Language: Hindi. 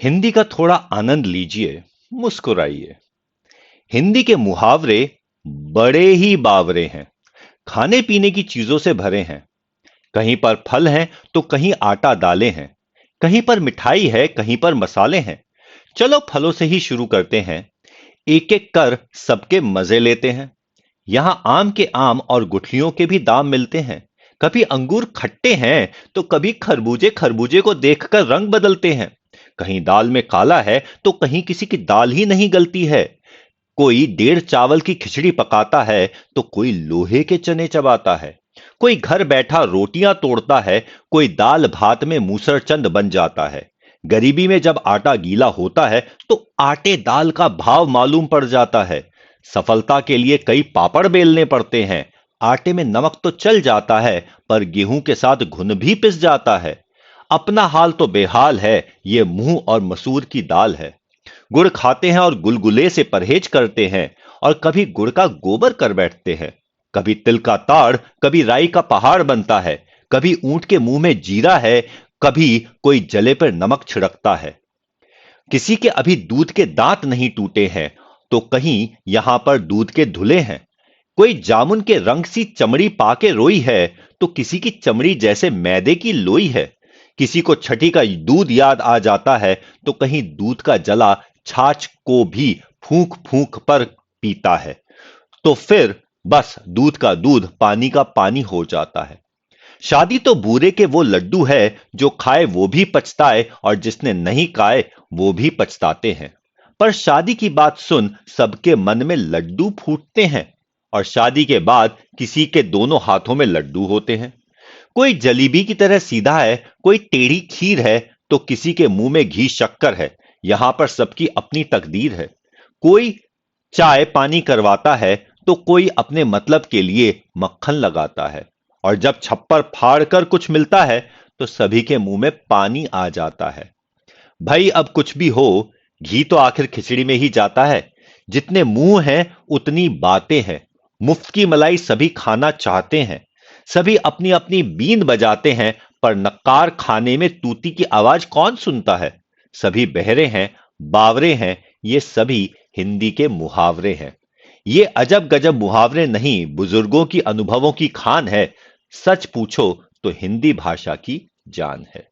हिंदी का थोड़ा आनंद लीजिए, मुस्कुराइए। हिंदी के मुहावरे बड़े ही बावरे हैं। खाने पीने की चीजों से भरे हैं। कहीं पर फल हैं तो कहीं आटा दालें हैं। कहीं पर मिठाई है, कहीं पर मसाले हैं। चलो फलों से ही शुरू करते हैं। एक एक कर सबके मजे लेते हैं। यहां आम के आम और गुठलियों के भी दाम मिलते हैं। कभी अंगूर खट्टे हैं तो कभी खरबूजे खरबूजे को देखकर रंग बदलते हैं। कहीं दाल में काला है तो कहीं किसी की दाल ही नहीं गलती है। कोई डेढ़ चावल की खिचड़ी पकाता है तो कोई लोहे के चने चबाता है। कोई घर बैठा रोटियां तोड़ता है, कोई दाल भात में मूसरचंद बन जाता है। गरीबी में जब आटा गीला होता है तो आटे दाल का भाव मालूम पड़ जाता है। सफलता के लिए कई पापड़ बेलने पड़ते हैं। आटे में नमक तो चल जाता है, पर गेहूं के साथ घुन भी पिस जाता है। अपना हाल तो बेहाल है, ये मुंह और मसूर की दाल है। गुड़ खाते हैं और गुलगुले से परहेज करते हैं, और कभी गुड़ का गोबर कर बैठते हैं। कभी तिल का ताड़, कभी राई का पहाड़ बनता है। कभी ऊंट के मुंह में जीरा है, कभी कोई जले पर नमक छिड़कता है। किसी के अभी दूध के दांत नहीं टूटे हैं, तो कहीं यहां पर दूध के धुले हैं। कोई जामुन के रंग सी चमड़ी पाके रोई है, तो किसी की चमड़ी जैसे मैदे की लोई है। किसी को छठी का दूध याद आ जाता है, तो कहीं दूध का जला छाछ को भी फूंक फूंक पर पीता है। तो फिर बस दूध का दूध, पानी का पानी हो जाता है। शादी तो बूरे के वो लड्डू है, जो खाए वो भी पछताए और जिसने नहीं खाए वो भी पछताते हैं। पर शादी की बात सुन सबके मन में लड्डू फूटते हैं। और शादी के बाद किसी के दोनों हाथों में लड्डू होते हैं। कोई जलेबी की तरह सीधा है, कोई टेढ़ी खीर है, तो किसी के मुंह में घी शक्कर है। यहां पर सबकी अपनी तकदीर है। कोई चाय पानी करवाता है, तो कोई अपने मतलब के लिए मक्खन लगाता है। और जब छप्पर फाड़ कर कुछ मिलता है, तो सभी के मुंह में पानी आ जाता है। भाई अब कुछ भी हो, घी तो आखिर खिचड़ी में ही जाता है। जितने मुंह हैं उतनी बातें हैं। मुफ्त की मलाई सभी खाना चाहते हैं। सभी अपनी अपनी बींद बजाते हैं, पर नक्कार खाने में तूती की आवाज कौन सुनता है। सभी बहरे हैं, बावरे हैं। ये सभी हिंदी के मुहावरे हैं। ये अजब गजब मुहावरे नहीं, बुजुर्गों की अनुभवों की खान है। सच पूछो तो हिंदी भाषा की जान है।